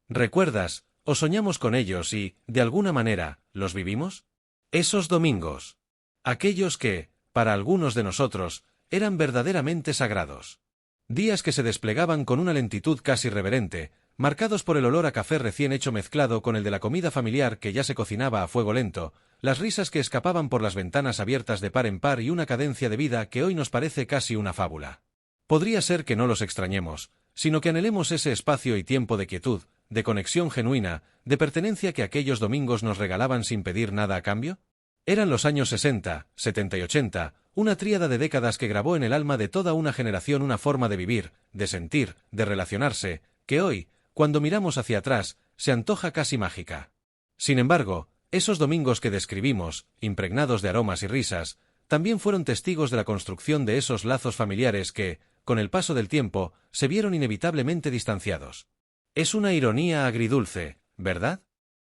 ¿Recuerdas, o soñamos con ellos y, de alguna manera, los vivimos? Esos domingos. Aquellos que, para algunos de nosotros, eran verdaderamente sagrados. Días que se desplegaban con una lentitud casi reverente, marcados por el olor a café recién hecho mezclado con el de la comida familiar que ya se cocinaba a fuego lento, las risas que escapaban por las ventanas abiertas de par en par y una cadencia de vida que hoy nos parece casi una fábula. Podría ser que no los extrañemos, sino que anhelemos ese espacio y tiempo de quietud, de conexión genuina, de pertenencia que aquellos domingos nos regalaban sin pedir nada a cambio. Eran los años 60, 70 y 80, una tríada de décadas que grabó en el alma de toda una generación una forma de vivir, de sentir, de relacionarse, que hoy, cuando miramos hacia atrás, se antoja casi mágica. Sin embargo, esos domingos que describimos, impregnados de aromas y risas, también fueron testigos de la construcción de esos lazos familiares que, con el paso del tiempo, se vieron inevitablemente distanciados. Es una ironía agridulce, ¿verdad?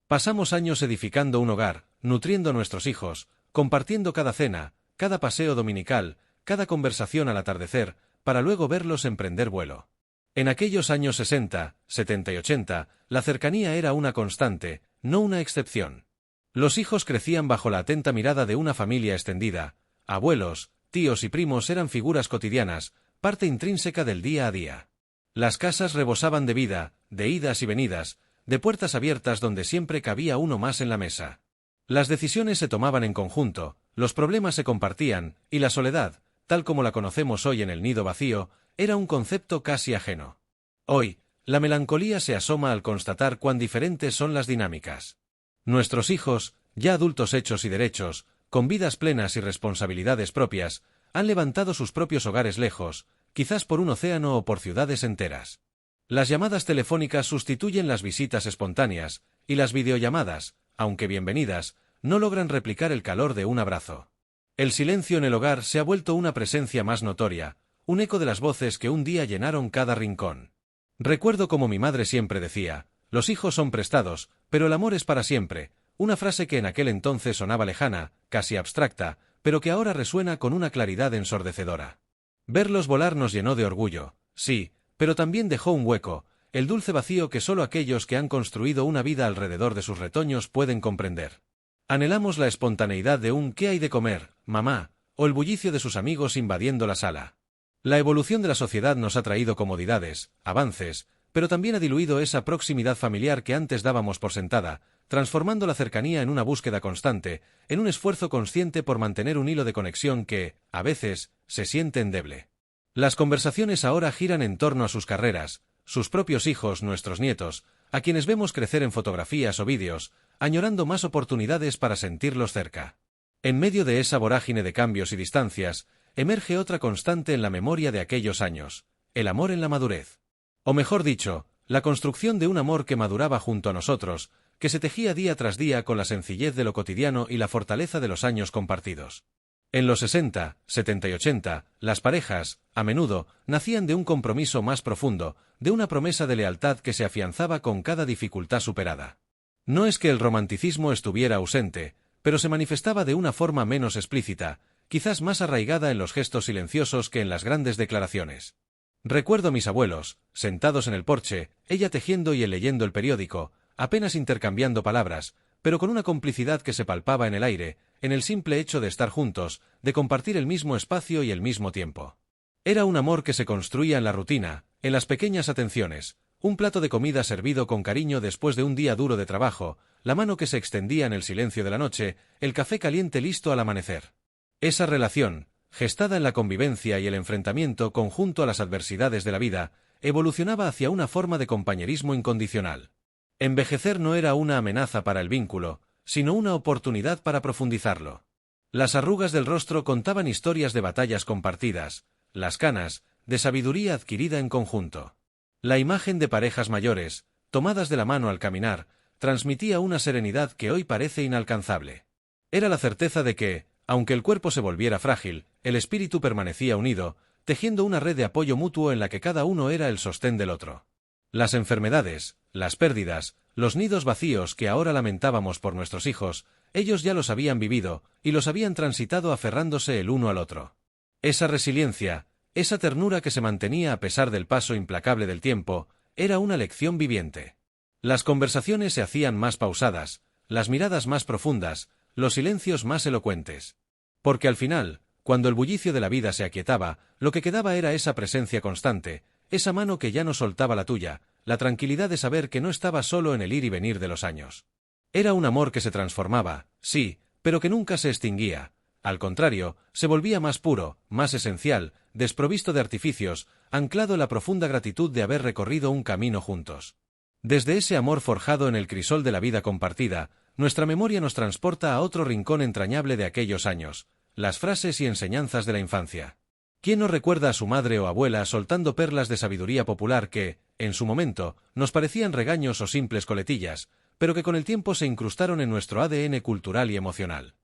Pasamos años edificando un hogar, nutriendo a nuestros hijos, compartiendo cada cena, cada paseo dominical, cada conversación al atardecer, para luego verlos emprender vuelo. En aquellos años 60, 70 y 80, la cercanía era una constante, no una excepción. Los hijos crecían bajo la atenta mirada de una familia extendida. Abuelos, tíos y primos eran figuras cotidianas, parte intrínseca del día a día. Las casas rebosaban de vida, de idas y venidas, de puertas abiertas donde siempre cabía uno más en la mesa. Las decisiones se tomaban en conjunto, los problemas se compartían, y la soledad, tal como la conocemos hoy en el nido vacío, era un concepto casi ajeno. Hoy, la melancolía se asoma al constatar cuán diferentes son las dinámicas. Nuestros hijos, ya adultos hechos y derechos, con vidas plenas y responsabilidades propias, han levantado sus propios hogares lejos, quizás por un océano o por ciudades enteras. Las llamadas telefónicas sustituyen las visitas espontáneas, y las videollamadas, aunque bienvenidas, no logran replicar el calor de un abrazo. El silencio en el hogar se ha vuelto una presencia más notoria, un eco de las voces que un día llenaron cada rincón. Recuerdo como mi madre siempre decía, los hijos son prestados, pero el amor es para siempre, una frase que en aquel entonces sonaba lejana, casi abstracta, pero que ahora resuena con una claridad ensordecedora. Verlos volar nos llenó de orgullo, sí, pero también dejó un hueco, el dulce vacío que solo aquellos que han construido una vida alrededor de sus retoños pueden comprender. Anhelamos la espontaneidad de un «¿qué hay de comer, mamá?», o el bullicio de sus amigos invadiendo la sala. La evolución de la sociedad nos ha traído comodidades, avances, pero también ha diluido esa proximidad familiar que antes dábamos por sentada, transformando la cercanía en una búsqueda constante, en un esfuerzo consciente por mantener un hilo de conexión que, a veces, se siente endeble. Las conversaciones ahora giran en torno a sus carreras, sus propios hijos, nuestros nietos, a quienes vemos crecer en fotografías o vídeos, añorando más oportunidades para sentirlos cerca. En medio de esa vorágine de cambios y distancias, emerge otra constante en la memoria de aquellos años, el amor en la madurez. O mejor dicho, la construcción de un amor que maduraba junto a nosotros, que se tejía día tras día con la sencillez de lo cotidiano y la fortaleza de los años compartidos. En los 60, 70 y 80, las parejas, a menudo, nacían de un compromiso más profundo, de una promesa de lealtad que se afianzaba con cada dificultad superada. No es que el romanticismo estuviera ausente, pero se manifestaba de una forma menos explícita, quizás más arraigada en los gestos silenciosos que en las grandes declaraciones. Recuerdo a mis abuelos, sentados en el porche, ella tejiendo y él leyendo el periódico, apenas intercambiando palabras, pero con una complicidad que se palpaba en el aire, en el simple hecho de estar juntos, de compartir el mismo espacio y el mismo tiempo. Era un amor que se construía en la rutina, en las pequeñas atenciones, un plato de comida servido con cariño después de un día duro de trabajo, la mano que se extendía en el silencio de la noche, el café caliente listo al amanecer. Esa relación, gestada en la convivencia y el enfrentamiento conjunto a las adversidades de la vida, evolucionaba hacia una forma de compañerismo incondicional. Envejecer no era una amenaza para el vínculo, sino una oportunidad para profundizarlo. Las arrugas del rostro contaban historias de batallas compartidas, las canas, de sabiduría adquirida en conjunto. La imagen de parejas mayores, tomadas de la mano al caminar, transmitía una serenidad que hoy parece inalcanzable. Era la certeza de que, aunque el cuerpo se volviera frágil, el espíritu permanecía unido, tejiendo una red de apoyo mutuo en la que cada uno era el sostén del otro. Las enfermedades, las pérdidas, los nidos vacíos que ahora lamentábamos por nuestros hijos, ellos ya los habían vivido, y los habían transitado aferrándose el uno al otro. Esa resiliencia, esa ternura que se mantenía a pesar del paso implacable del tiempo, era una lección viviente. Las conversaciones se hacían más pausadas, las miradas más profundas, los silencios más elocuentes. Porque al final, cuando el bullicio de la vida se aquietaba, lo que quedaba era esa presencia constante, esa mano que ya no soltaba la tuya, la tranquilidad de saber que no estaba solo en el ir y venir de los años. Era un amor que se transformaba, sí, pero que nunca se extinguía. Al contrario, se volvía más puro, más esencial, desprovisto de artificios, anclado en la profunda gratitud de haber recorrido un camino juntos. Desde ese amor forjado en el crisol de la vida compartida, nuestra memoria nos transporta a otro rincón entrañable de aquellos años, las frases y enseñanzas de la infancia. ¿Quién no recuerda a su madre o abuela soltando perlas de sabiduría popular que, en su momento, nos parecían regaños o simples coletillas, pero que con el tiempo se incrustaron en nuestro ADN cultural y emocional?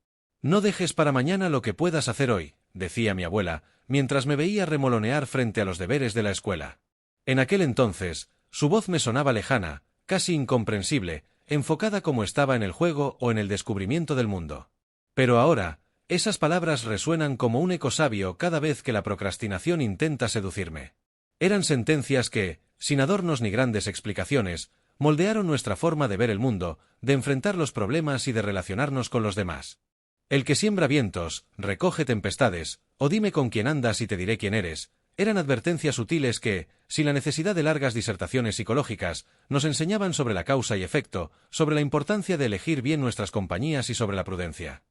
No dejes para mañana lo que puedas hacer hoy, decía mi abuela, mientras me veía remolonear frente a los deberes de la escuela. En aquel entonces, su voz me sonaba lejana, casi incomprensible, enfocada como estaba en el juego o en el descubrimiento del mundo. Pero ahora, esas palabras resuenan como un eco sabio cada vez que la procrastinación intenta seducirme. Eran sentencias que, sin adornos ni grandes explicaciones, moldearon nuestra forma de ver el mundo, de enfrentar los problemas y de relacionarnos con los demás. El que siembra vientos, recoge tempestades, o dime con quién andas y te diré quién eres, eran advertencias sutiles que, sin la necesidad de largas disertaciones psicológicas, nos enseñaban sobre la causa y efecto, sobre la importancia de elegir bien nuestras compañías y sobre la prudencia.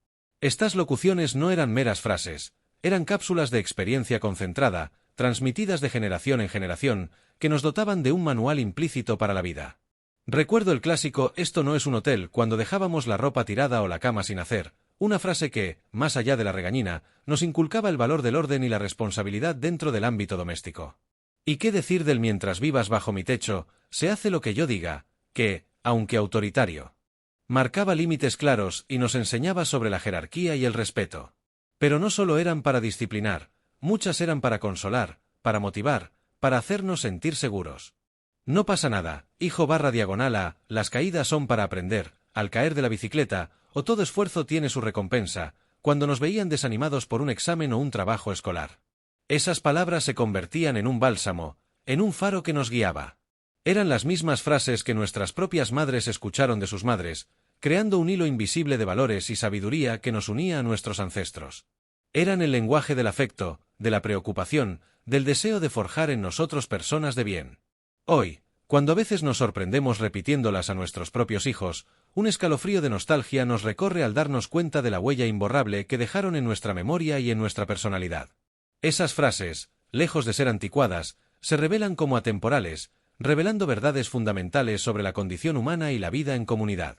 Estas locuciones no eran meras frases, eran cápsulas de experiencia concentrada, transmitidas de generación en generación, que nos dotaban de un manual implícito para la vida. Recuerdo el clásico «Esto no es un hotel» cuando dejábamos la ropa tirada o la cama sin hacer, una frase que, más allá de la regañina, nos inculcaba el valor del orden y la responsabilidad dentro del ámbito doméstico. ¿Y qué decir del «mientras vivas bajo mi techo, se hace lo que yo diga», que, aunque autoritario, marcaba límites claros y nos enseñaba sobre la jerarquía y el respeto? Pero no solo eran para disciplinar, muchas eran para consolar, para motivar, para hacernos sentir seguros. No pasa nada, hijo /diagonal a, las caídas son para aprender, al caer de la bicicleta, o todo esfuerzo tiene su recompensa, cuando nos veían desanimados por un examen o un trabajo escolar. Esas palabras se convertían en un bálsamo, en un faro que nos guiaba. Eran las mismas frases que nuestras propias madres escucharon de sus madres, creando un hilo invisible de valores y sabiduría que nos unía a nuestros ancestros. Eran el lenguaje del afecto, de la preocupación, del deseo de forjar en nosotros personas de bien. Hoy, cuando a veces nos sorprendemos repitiéndolas a nuestros propios hijos, un escalofrío de nostalgia nos recorre al darnos cuenta de la huella imborrable que dejaron en nuestra memoria y en nuestra personalidad. Esas frases, lejos de ser anticuadas, se revelan como atemporales, revelando verdades fundamentales sobre la condición humana y la vida en comunidad.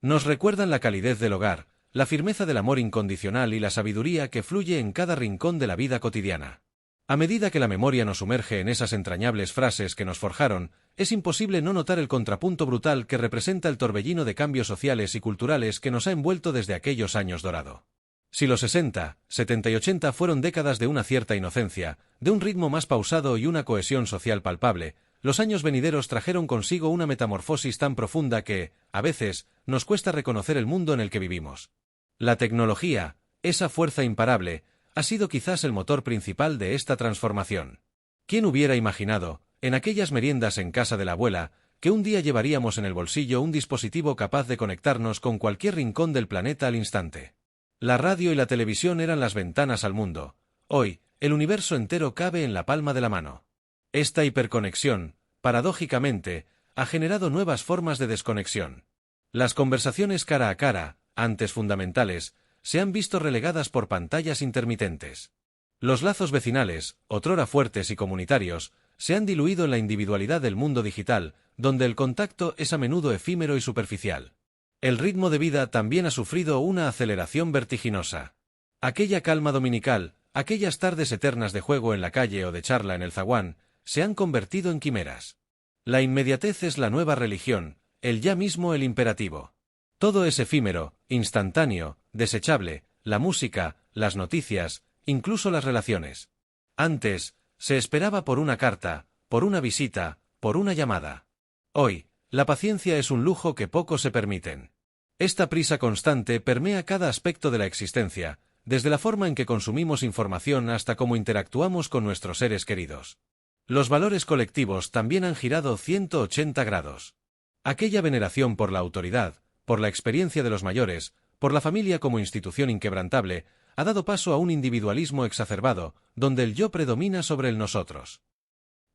Nos recuerdan la calidez del hogar, la firmeza del amor incondicional y la sabiduría que fluye en cada rincón de la vida cotidiana. A medida que la memoria nos sumerge en esas entrañables frases que nos forjaron, es imposible no notar el contrapunto brutal que representa el torbellino de cambios sociales y culturales que nos ha envuelto desde aquellos años dorado. Si los 60, 70 y 80 fueron décadas de una cierta inocencia, de un ritmo más pausado y una cohesión social palpable, los años venideros trajeron consigo una metamorfosis tan profunda que, a veces, nos cuesta reconocer el mundo en el que vivimos. La tecnología, esa fuerza imparable, ha sido quizás el motor principal de esta transformación. ¿Quién hubiera imaginado, en aquellas meriendas en casa de la abuela, que un día llevaríamos en el bolsillo un dispositivo capaz de conectarnos con cualquier rincón del planeta al instante? La radio y la televisión eran las ventanas al mundo. Hoy, el universo entero cabe en la palma de la mano. Esta hiperconexión, paradójicamente, ha generado nuevas formas de desconexión. Las conversaciones cara a cara, antes fundamentales, se han visto relegadas por pantallas intermitentes. Los lazos vecinales, otrora fuertes y comunitarios, se han diluido en la individualidad del mundo digital, donde el contacto es a menudo efímero y superficial. El ritmo de vida también ha sufrido una aceleración vertiginosa. Aquella calma dominical, aquellas tardes eternas de juego en la calle o de charla en el zaguán, se han convertido en quimeras. La inmediatez es la nueva religión, el ya mismo el imperativo. Todo es efímero, instantáneo, desechable, la música, las noticias, incluso las relaciones. Antes, se esperaba por una carta, por una visita, por una llamada. Hoy, la paciencia es un lujo que pocos se permiten. Esta prisa constante permea cada aspecto de la existencia, desde la forma en que consumimos información hasta cómo interactuamos con nuestros seres queridos. Los valores colectivos también han girado 180 grados. Aquella veneración por la autoridad, por la experiencia de los mayores, por la familia como institución inquebrantable, ha dado paso a un individualismo exacerbado, donde el yo predomina sobre el nosotros.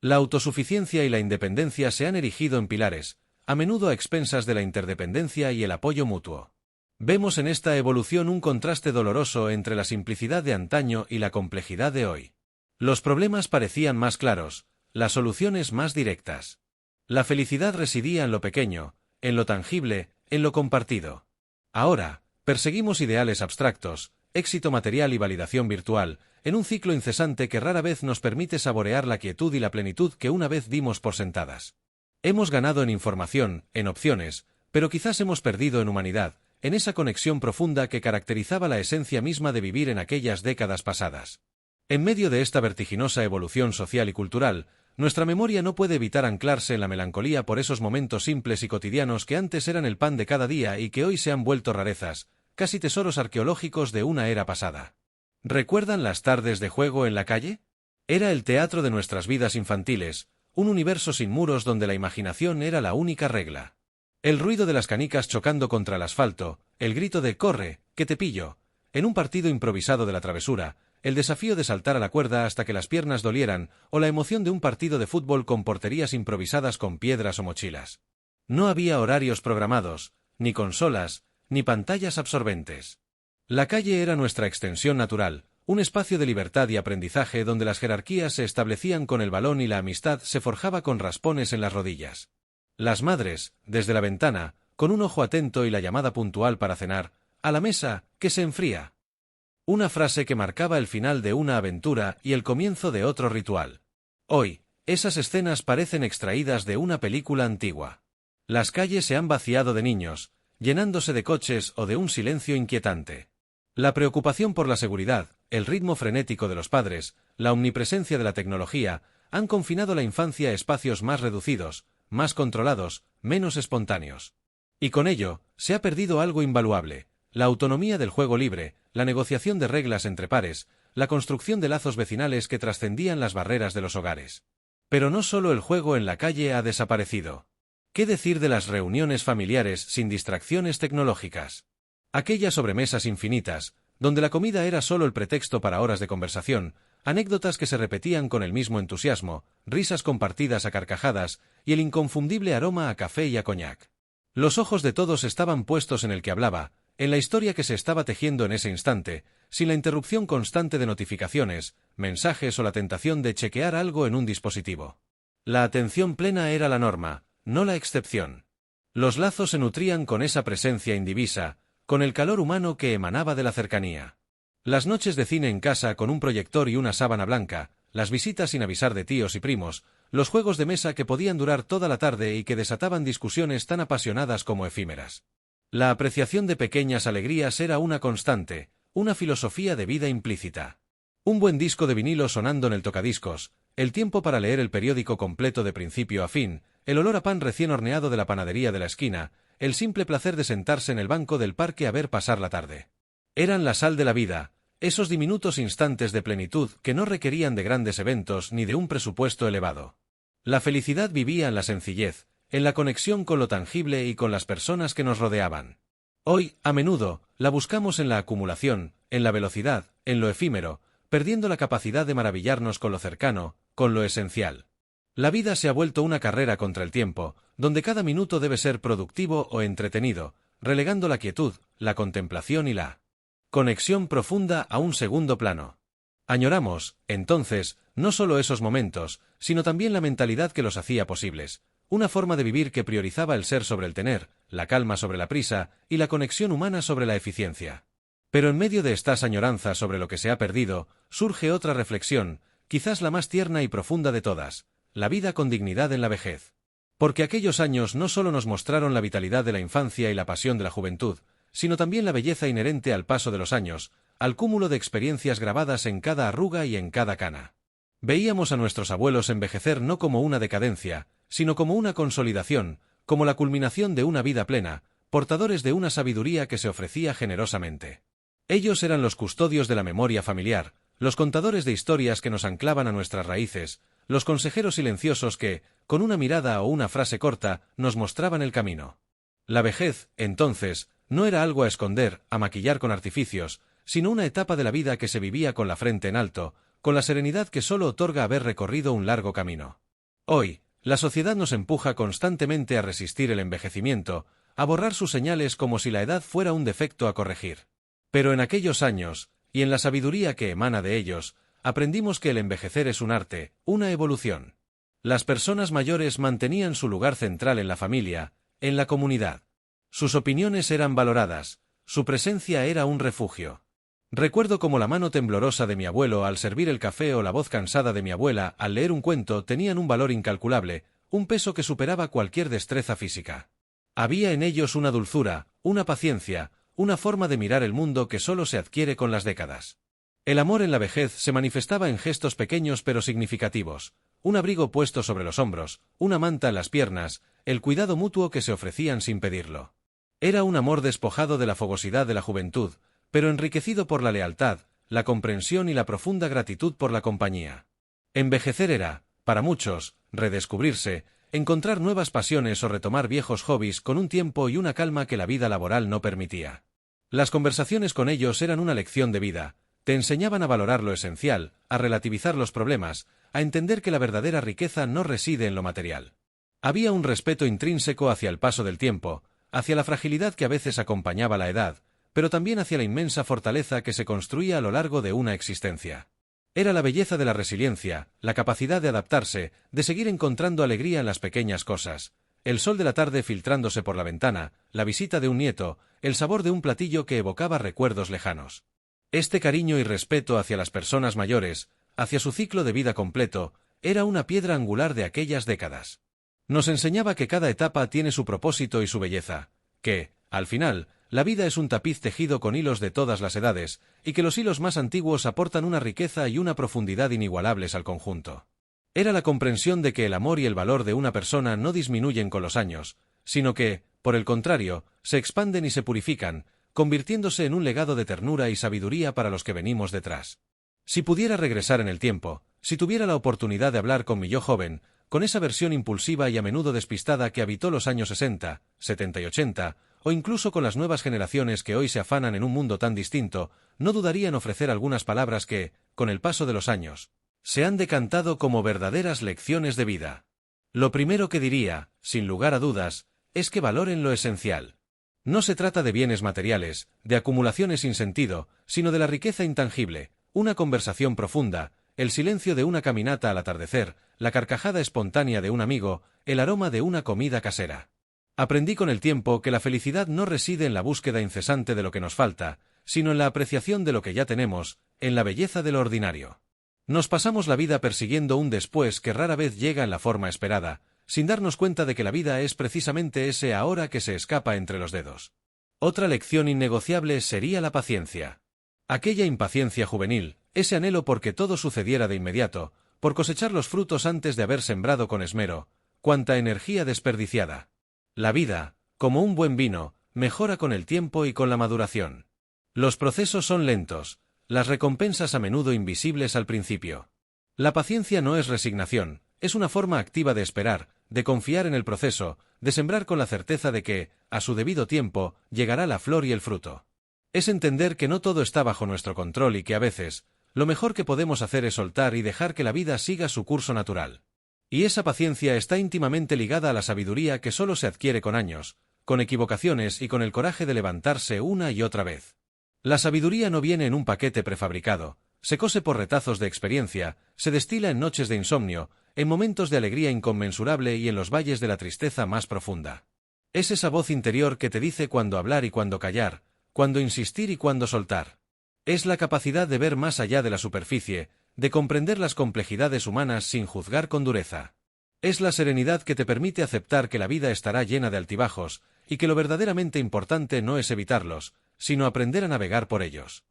La autosuficiencia y la independencia se han erigido en pilares, a menudo a expensas de la interdependencia y el apoyo mutuo. Vemos en esta evolución un contraste doloroso entre la simplicidad de antaño y la complejidad de hoy. Los problemas parecían más claros, las soluciones más directas. La felicidad residía en lo pequeño, en lo tangible, en lo compartido. Ahora, perseguimos ideales abstractos, éxito material y validación virtual, en un ciclo incesante que rara vez nos permite saborear la quietud y la plenitud que una vez dimos por sentadas. Hemos ganado en información, en opciones, pero quizás hemos perdido en humanidad, en esa conexión profunda que caracterizaba la esencia misma de vivir en aquellas décadas pasadas. En medio de esta vertiginosa evolución social y cultural, nuestra memoria no puede evitar anclarse en la melancolía por esos momentos simples y cotidianos que antes eran el pan de cada día y que hoy se han vuelto rarezas, casi tesoros arqueológicos de una era pasada. ¿Recuerdan las tardes de juego en la calle? Era el teatro de nuestras vidas infantiles, un universo sin muros donde la imaginación era la única regla. El ruido de las canicas chocando contra el asfalto, el grito de «¡corre, que te pillo!», en un partido improvisado de la travesura, el desafío de saltar a la cuerda hasta que las piernas dolieran, o la emoción de un partido de fútbol con porterías improvisadas con piedras o mochilas. No había horarios programados, ni consolas, ni pantallas absorbentes. La calle era nuestra extensión natural, un espacio de libertad y aprendizaje donde las jerarquías se establecían con el balón y la amistad se forjaba con raspones en las rodillas. Las madres, desde la ventana, con un ojo atento y la llamada puntual para cenar, «a la mesa, que se enfría». Una frase que marcaba el final de una aventura y el comienzo de otro ritual. Hoy, esas escenas parecen extraídas de una película antigua. Las calles se han vaciado de niños, llenándose de coches o de un silencio inquietante. La preocupación por la seguridad, el ritmo frenético de los padres, la omnipresencia de la tecnología, han confinado la infancia a espacios más reducidos, más controlados, menos espontáneos. Y con ello, se ha perdido algo invaluable: la autonomía del juego libre, la negociación de reglas entre pares, la construcción de lazos vecinales que trascendían las barreras de los hogares. Pero no solo el juego en la calle ha desaparecido. ¿Qué decir de las reuniones familiares sin distracciones tecnológicas? Aquellas sobremesas infinitas, donde la comida era solo el pretexto para horas de conversación, anécdotas que se repetían con el mismo entusiasmo, risas compartidas a carcajadas y el inconfundible aroma a café y a coñac. Los ojos de todos estaban puestos en el que hablaba, en la historia que se estaba tejiendo en ese instante, sin la interrupción constante de notificaciones, mensajes o la tentación de chequear algo en un dispositivo. La atención plena era la norma, no la excepción. Los lazos se nutrían con esa presencia indivisa, con el calor humano que emanaba de la cercanía. Las noches de cine en casa con un proyector y una sábana blanca, las visitas sin avisar de tíos y primos, los juegos de mesa que podían durar toda la tarde y que desataban discusiones tan apasionadas como efímeras. La apreciación de pequeñas alegrías era una constante, una filosofía de vida implícita. Un buen disco de vinilo sonando en el tocadiscos, el tiempo para leer el periódico completo de principio a fin, el olor a pan recién horneado de la panadería de la esquina, el simple placer de sentarse en el banco del parque a ver pasar la tarde. Eran la sal de la vida, esos diminutos instantes de plenitud que no requerían de grandes eventos ni de un presupuesto elevado. La felicidad vivía en la sencillez, en la conexión con lo tangible y con las personas que nos rodeaban. Hoy, a menudo, la buscamos en la acumulación, en la velocidad, en lo efímero, perdiendo la capacidad de maravillarnos con lo cercano, con lo esencial. La vida se ha vuelto una carrera contra el tiempo, donde cada minuto debe ser productivo o entretenido, relegando la quietud, la contemplación y la conexión profunda a un segundo plano. Añoramos, entonces, no solo esos momentos, sino también la mentalidad que los hacía posibles, una forma de vivir que priorizaba el ser sobre el tener, la calma sobre la prisa y la conexión humana sobre la eficiencia. Pero en medio de estas añoranzas sobre lo que se ha perdido, surge otra reflexión, quizás la más tierna y profunda de todas: la vida con dignidad en la vejez. Porque aquellos años no solo nos mostraron la vitalidad de la infancia y la pasión de la juventud, sino también la belleza inherente al paso de los años, al cúmulo de experiencias grabadas en cada arruga y en cada cana. Veíamos a nuestros abuelos envejecer no como una decadencia, sino como una consolidación, como la culminación de una vida plena, portadores de una sabiduría que se ofrecía generosamente. Ellos eran los custodios de la memoria familiar, los contadores de historias que nos anclaban a nuestras raíces, los consejeros silenciosos que, con una mirada o una frase corta, nos mostraban el camino. La vejez, entonces, no era algo a esconder, a maquillar con artificios, sino una etapa de la vida que se vivía con la frente en alto, con la serenidad que solo otorga haber recorrido un largo camino. Hoy, la sociedad nos empuja constantemente a resistir el envejecimiento, a borrar sus señales como si la edad fuera un defecto a corregir. Pero en aquellos años, y en la sabiduría que emana de ellos, aprendimos que el envejecer es un arte, una evolución. Las personas mayores mantenían su lugar central en la familia, en la comunidad. Sus opiniones eran valoradas, su presencia era un refugio. Recuerdo cómo la mano temblorosa de mi abuelo al servir el café o la voz cansada de mi abuela al leer un cuento tenían un valor incalculable, un peso que superaba cualquier destreza física. Había en ellos una dulzura, una paciencia, una forma de mirar el mundo que solo se adquiere con las décadas. El amor en la vejez se manifestaba en gestos pequeños pero significativos, un abrigo puesto sobre los hombros, una manta en las piernas, el cuidado mutuo que se ofrecían sin pedirlo. Era un amor despojado de la fogosidad de la juventud, pero enriquecido por la lealtad, la comprensión y la profunda gratitud por la compañía. Envejecer era, para muchos, redescubrirse, encontrar nuevas pasiones o retomar viejos hobbies con un tiempo y una calma que la vida laboral no permitía. Las conversaciones con ellos eran una lección de vida, te enseñaban a valorar lo esencial, a relativizar los problemas, a entender que la verdadera riqueza no reside en lo material. Había un respeto intrínseco hacia el paso del tiempo, hacia la fragilidad que a veces acompañaba la edad, pero también hacia la inmensa fortaleza que se construía a lo largo de una existencia. Era la belleza de la resiliencia, la capacidad de adaptarse, de seguir encontrando alegría en las pequeñas cosas, el sol de la tarde filtrándose por la ventana, la visita de un nieto, el sabor de un platillo que evocaba recuerdos lejanos. Este cariño y respeto hacia las personas mayores, hacia su ciclo de vida completo, era una piedra angular de aquellas décadas. Nos enseñaba que cada etapa tiene su propósito y su belleza, que, al final, la vida es un tapiz tejido con hilos de todas las edades, y que los hilos más antiguos aportan una riqueza y una profundidad inigualables al conjunto. Era la comprensión de que el amor y el valor de una persona no disminuyen con los años, sino que, por el contrario, se expanden y se purifican, convirtiéndose en un legado de ternura y sabiduría para los que venimos detrás. Si pudiera regresar en el tiempo, si tuviera la oportunidad de hablar con mi yo joven, con esa versión impulsiva y a menudo despistada que habitó los años 60, 70 y 80, o incluso con las nuevas generaciones que hoy se afanan en un mundo tan distinto, no dudaría en ofrecer algunas palabras que, con el paso de los años, se han decantado como verdaderas lecciones de vida. Lo primero que diría, sin lugar a dudas, es que valoren lo esencial. No se trata de bienes materiales, de acumulaciones sin sentido, sino de la riqueza intangible, una conversación profunda, el silencio de una caminata al atardecer, la carcajada espontánea de un amigo, el aroma de una comida casera. Aprendí con el tiempo que la felicidad no reside en la búsqueda incesante de lo que nos falta, sino en la apreciación de lo que ya tenemos, en la belleza de lo ordinario. Nos pasamos la vida persiguiendo un después que rara vez llega en la forma esperada, sin darnos cuenta de que la vida es precisamente ese ahora que se escapa entre los dedos. Otra lección innegociable sería la paciencia. Aquella impaciencia juvenil, ese anhelo por que todo sucediera de inmediato, por cosechar los frutos antes de haber sembrado con esmero, cuánta energía desperdiciada. La vida, como un buen vino, mejora con el tiempo y con la maduración. Los procesos son lentos, las recompensas a menudo invisibles al principio. La paciencia no es resignación, es una forma activa de esperar, de confiar en el proceso, de sembrar con la certeza de que, a su debido tiempo, llegará la flor y el fruto. Es entender que no todo está bajo nuestro control y que a veces, lo mejor que podemos hacer es soltar y dejar que la vida siga su curso natural. Y esa paciencia está íntimamente ligada a la sabiduría que solo se adquiere con años, con equivocaciones y con el coraje de levantarse una y otra vez. La sabiduría no viene en un paquete prefabricado, se cose por retazos de experiencia, se destila en noches de insomnio, en momentos de alegría inconmensurable y en los valles de la tristeza más profunda. Es esa voz interior que te dice cuándo hablar y cuándo callar, cuándo insistir y cuándo soltar. Es la capacidad de ver más allá de la superficie, de comprender las complejidades humanas sin juzgar con dureza. Es la serenidad que te permite aceptar que la vida estará llena de altibajos, y que lo verdaderamente importante no es evitarlos, sino aprender a navegar por ellos.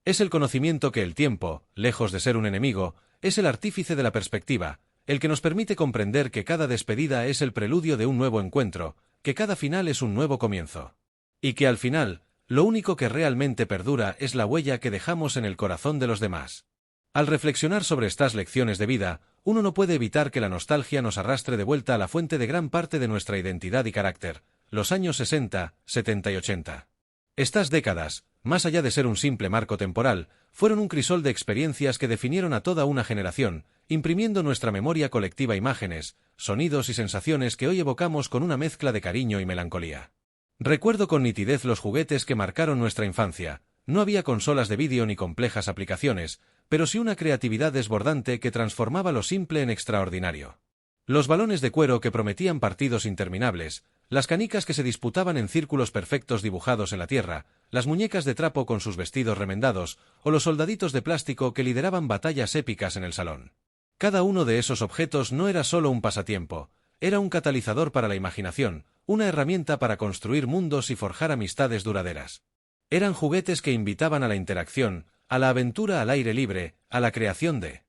Es el conocimiento que el tiempo, lejos de ser un enemigo, es el artífice de la perspectiva, el que nos permite comprender que cada despedida es el preludio de un nuevo encuentro, que cada final es un nuevo comienzo. Y que al final, lo único que realmente perdura es la huella que dejamos en el corazón de los demás. Al reflexionar sobre estas lecciones de vida, uno no puede evitar que la nostalgia nos arrastre de vuelta a la fuente de gran parte de nuestra identidad y carácter, los años 60, 70 y 80. Estas décadas, más allá de ser un simple marco temporal, fueron un crisol de experiencias que definieron a toda una generación, imprimiendo en nuestra memoria colectiva imágenes, sonidos y sensaciones que hoy evocamos con una mezcla de cariño y melancolía. Recuerdo con nitidez los juguetes que marcaron nuestra infancia. No había consolas de vídeo ni complejas aplicaciones, pero sí una creatividad desbordante que transformaba lo simple en extraordinario. Los balones de cuero que prometían partidos interminables, las canicas que se disputaban en círculos perfectos dibujados en la tierra, las muñecas de trapo con sus vestidos remendados, o los soldaditos de plástico que lideraban batallas épicas en el salón. Cada uno de esos objetos no era solo un pasatiempo, era un catalizador para la imaginación, una herramienta para construir mundos y forjar amistades duraderas. Eran juguetes que invitaban a la interacción, a la aventura al aire libre, a la creación de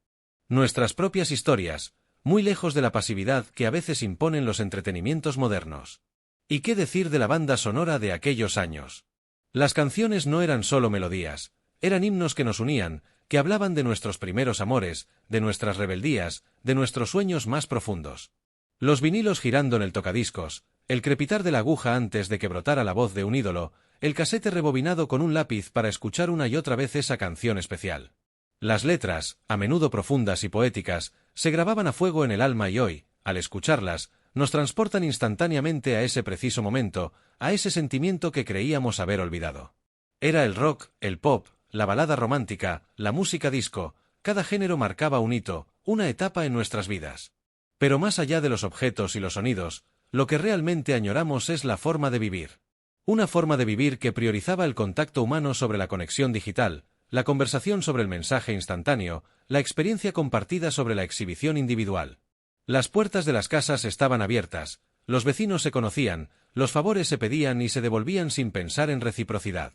nuestras propias historias, muy lejos de la pasividad que a veces imponen los entretenimientos modernos. ¿Y qué decir de la banda sonora de aquellos años? Las canciones no eran solo melodías, eran himnos que nos unían, que hablaban de nuestros primeros amores, de nuestras rebeldías, de nuestros sueños más profundos. Los vinilos girando en el tocadiscos, el crepitar de la aguja antes de que brotara la voz de un ídolo, el casete rebobinado con un lápiz para escuchar una y otra vez esa canción especial. Las letras, a menudo profundas y poéticas, se grababan a fuego en el alma y hoy, al escucharlas, nos transportan instantáneamente a ese preciso momento, a ese sentimiento que creíamos haber olvidado. Era el rock, el pop, la balada romántica, la música disco, cada género marcaba un hito, una etapa en nuestras vidas. Pero más allá de los objetos y los sonidos, lo que realmente añoramos es la forma de vivir. Una forma de vivir que priorizaba el contacto humano sobre la conexión digital, la conversación sobre el mensaje instantáneo, la experiencia compartida sobre la exhibición individual. Las puertas de las casas estaban abiertas, los vecinos se conocían, los favores se pedían y se devolvían sin pensar en reciprocidad.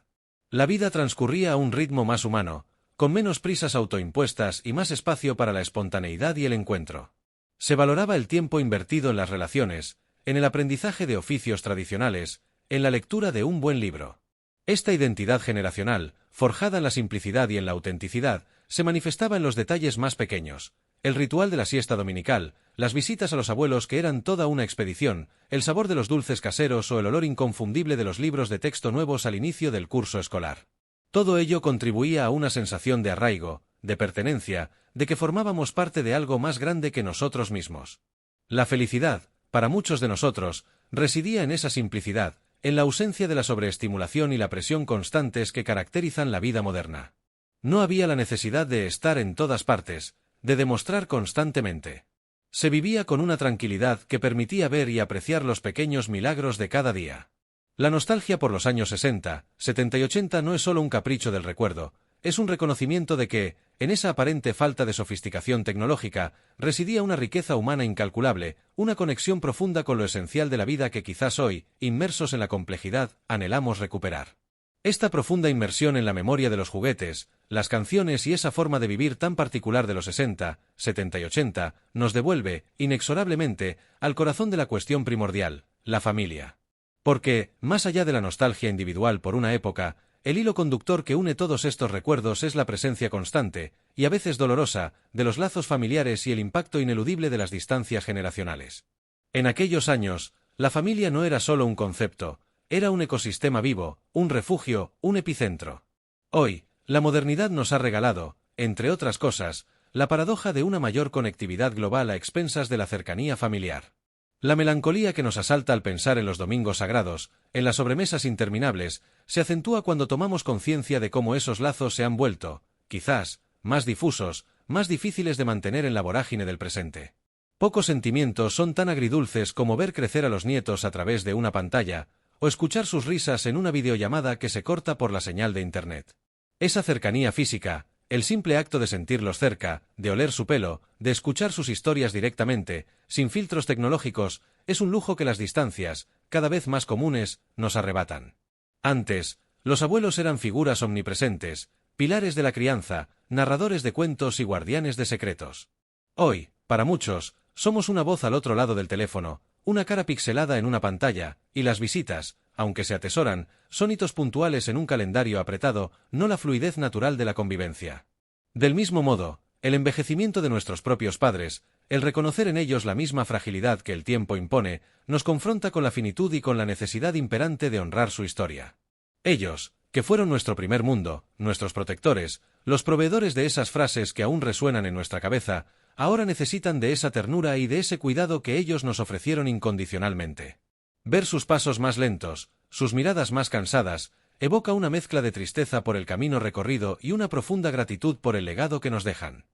La vida transcurría a un ritmo más humano, con menos prisas autoimpuestas y más espacio para la espontaneidad y el encuentro. Se valoraba el tiempo invertido en las relaciones, en el aprendizaje de oficios tradicionales, en la lectura de un buen libro. Esta identidad generacional, forjada en la simplicidad y en la autenticidad, se manifestaba en los detalles más pequeños. El ritual de la siesta dominical, las visitas a los abuelos que eran toda una expedición, el sabor de los dulces caseros o el olor inconfundible de los libros de texto nuevos al inicio del curso escolar. Todo ello contribuía a una sensación de arraigo, de pertenencia, de que formábamos parte de algo más grande que nosotros mismos. La felicidad, para muchos de nosotros, residía en esa simplicidad, en la ausencia de la sobreestimulación y la presión constantes que caracterizan la vida moderna. No había la necesidad de estar en todas partes, de demostrar constantemente. Se vivía con una tranquilidad que permitía ver y apreciar los pequeños milagros de cada día. La nostalgia por los años 60, 70 y 80 no es solo un capricho del recuerdo, es un reconocimiento de que, en esa aparente falta de sofisticación tecnológica, residía una riqueza humana incalculable, una conexión profunda con lo esencial de la vida que quizás hoy, inmersos en la complejidad, anhelamos recuperar. Esta profunda inmersión en la memoria de los juguetes, las canciones y esa forma de vivir tan particular de los 60, 70 y 80, nos devuelve, inexorablemente, al corazón de la cuestión primordial, la familia. Porque, más allá de la nostalgia individual por una época, el hilo conductor que une todos estos recuerdos es la presencia constante, y a veces dolorosa, de los lazos familiares y el impacto ineludible de las distancias generacionales. En aquellos años, la familia no era solo un concepto, era un ecosistema vivo, un refugio, un epicentro. Hoy, la modernidad nos ha regalado, entre otras cosas, la paradoja de una mayor conectividad global a expensas de la cercanía familiar. La melancolía que nos asalta al pensar en los domingos sagrados, en las sobremesas interminables, se acentúa cuando tomamos conciencia de cómo esos lazos se han vuelto, quizás, más difusos, más difíciles de mantener en la vorágine del presente. Pocos sentimientos son tan agridulces como ver crecer a los nietos a través de una pantalla, o escuchar sus risas en una videollamada que se corta por la señal de Internet. Esa cercanía física, el simple acto de sentirlos cerca, de oler su pelo, de escuchar sus historias directamente, sin filtros tecnológicos, es un lujo que las distancias, cada vez más comunes, nos arrebatan. Antes, los abuelos eran figuras omnipresentes, pilares de la crianza, narradores de cuentos y guardianes de secretos. Hoy, para muchos, somos una voz al otro lado del teléfono, una cara pixelada en una pantalla, y las visitas, aunque se atesoran, son hitos puntuales en un calendario apretado, no la fluidez natural de la convivencia. Del mismo modo, el envejecimiento de nuestros propios padres, el reconocer en ellos la misma fragilidad que el tiempo impone, nos confronta con la finitud y con la necesidad imperante de honrar su historia. Ellos, que fueron nuestro primer mundo, nuestros protectores, los proveedores de esas frases que aún resuenan en nuestra cabeza, ahora necesitan de esa ternura y de ese cuidado que ellos nos ofrecieron incondicionalmente. Ver sus pasos más lentos, sus miradas más cansadas, evoca una mezcla de tristeza por el camino recorrido y una profunda gratitud por el legado que nos dejan.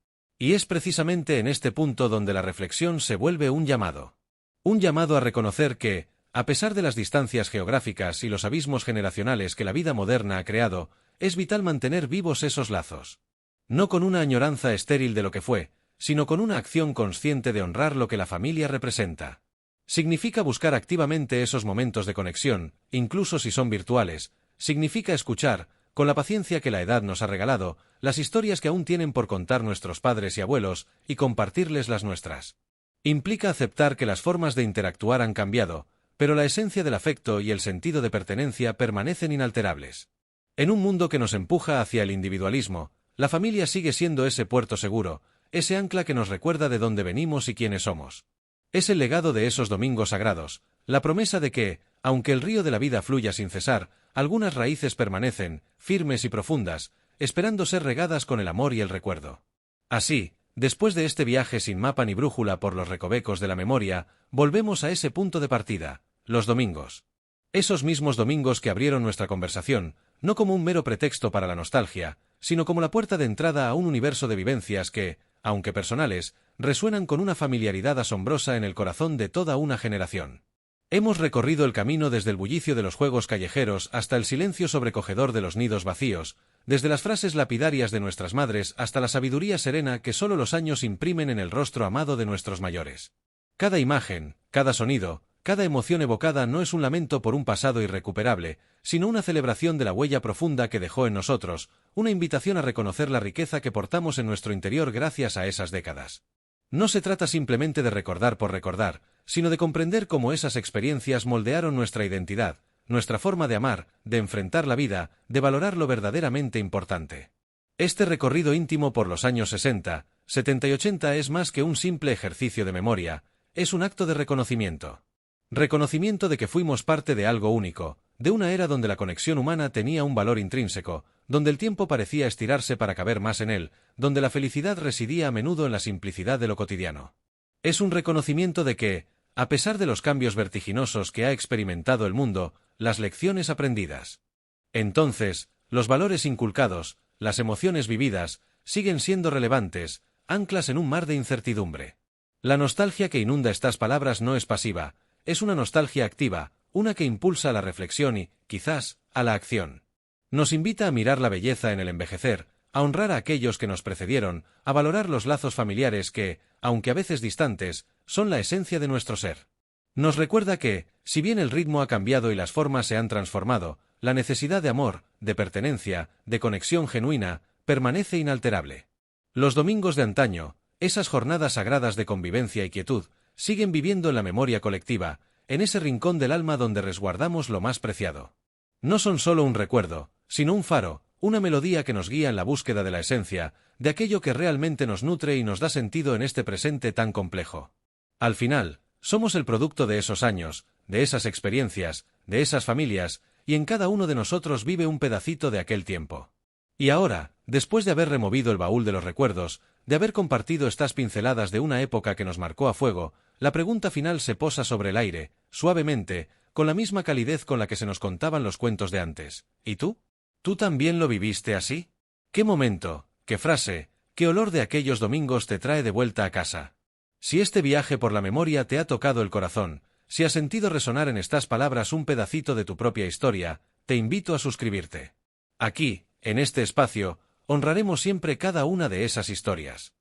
Y es precisamente en este punto donde la reflexión se vuelve un llamado. Un llamado a reconocer que, a pesar de las distancias geográficas y los abismos generacionales que la vida moderna ha creado, es vital mantener vivos esos lazos. No con una añoranza estéril de lo que fue, sino con una acción consciente de honrar lo que la familia representa. Significa buscar activamente esos momentos de conexión, incluso si son virtuales. Significa escuchar, con la paciencia que la edad nos ha regalado, las historias que aún tienen por contar nuestros padres y abuelos, y compartirles las nuestras. Implica aceptar que las formas de interactuar han cambiado, pero la esencia del afecto y el sentido de pertenencia permanecen inalterables. En un mundo que nos empuja hacia el individualismo, la familia sigue siendo ese puerto seguro, ese ancla que nos recuerda de dónde venimos y quiénes somos. Es el legado de esos domingos sagrados, la promesa de que, aunque el río de la vida fluya sin cesar, algunas raíces permanecen, firmes y profundas, esperando ser regadas con el amor y el recuerdo. Así, después de este viaje sin mapa ni brújula por los recovecos de la memoria, volvemos a ese punto de partida, los domingos. Esos mismos domingos que abrieron nuestra conversación, no como un mero pretexto para la nostalgia, sino como la puerta de entrada a un universo de vivencias que, aunque personales, resuenan con una familiaridad asombrosa en el corazón de toda una generación. Hemos recorrido el camino desde el bullicio de los juegos callejeros hasta el silencio sobrecogedor de los nidos vacíos, desde las frases lapidarias de nuestras madres hasta la sabiduría serena que solo los años imprimen en el rostro amado de nuestros mayores. Cada imagen, cada sonido, cada emoción evocada no es un lamento por un pasado irrecuperable, sino una celebración de la huella profunda que dejó en nosotros, una invitación a reconocer la riqueza que portamos en nuestro interior gracias a esas décadas. No se trata simplemente de recordar por recordar, sino de comprender cómo esas experiencias moldearon nuestra identidad, nuestra forma de amar, de enfrentar la vida, de valorar lo verdaderamente importante. Este recorrido íntimo por los años 60, 70 y 80 es más que un simple ejercicio de memoria, es un acto de reconocimiento. Reconocimiento de que fuimos parte de algo único, de una era donde la conexión humana tenía un valor intrínseco, donde el tiempo parecía estirarse para caber más en él, donde la felicidad residía a menudo en la simplicidad de lo cotidiano. Es un reconocimiento de que, a pesar de los cambios vertiginosos que ha experimentado el mundo, las lecciones aprendidas. Entonces, los valores inculcados, las emociones vividas, siguen siendo relevantes, anclas en un mar de incertidumbre. La nostalgia que inunda estas palabras no es pasiva, es una nostalgia activa, una que impulsa a la reflexión y, quizás, a la acción. Nos invita a mirar la belleza en el envejecer, a honrar a aquellos que nos precedieron, a valorar los lazos familiares que, aunque a veces distantes, son la esencia de nuestro ser. Nos recuerda que, si bien el ritmo ha cambiado y las formas se han transformado, la necesidad de amor, de pertenencia, de conexión genuina, permanece inalterable. Los domingos de antaño, esas jornadas sagradas de convivencia y quietud, siguen viviendo en la memoria colectiva, en ese rincón del alma donde resguardamos lo más preciado. No son solo un recuerdo, sino un faro, una melodía que nos guía en la búsqueda de la esencia, de aquello que realmente nos nutre y nos da sentido en este presente tan complejo. Al final, somos el producto de esos años, de esas experiencias, de esas familias, y en cada uno de nosotros vive un pedacito de aquel tiempo. Y ahora, después de haber removido el baúl de los recuerdos, de haber compartido estas pinceladas de una época que nos marcó a fuego, la pregunta final se posa sobre el aire, suavemente, con la misma calidez con la que se nos contaban los cuentos de antes. ¿Y tú? ¿Tú también lo viviste así? ¿Qué momento, qué frase, qué olor de aquellos domingos te trae de vuelta a casa? Si este viaje por la memoria te ha tocado el corazón, si has sentido resonar en estas palabras un pedacito de tu propia historia, te invito a suscribirte. Aquí, en este espacio, honraremos siempre cada una de esas historias.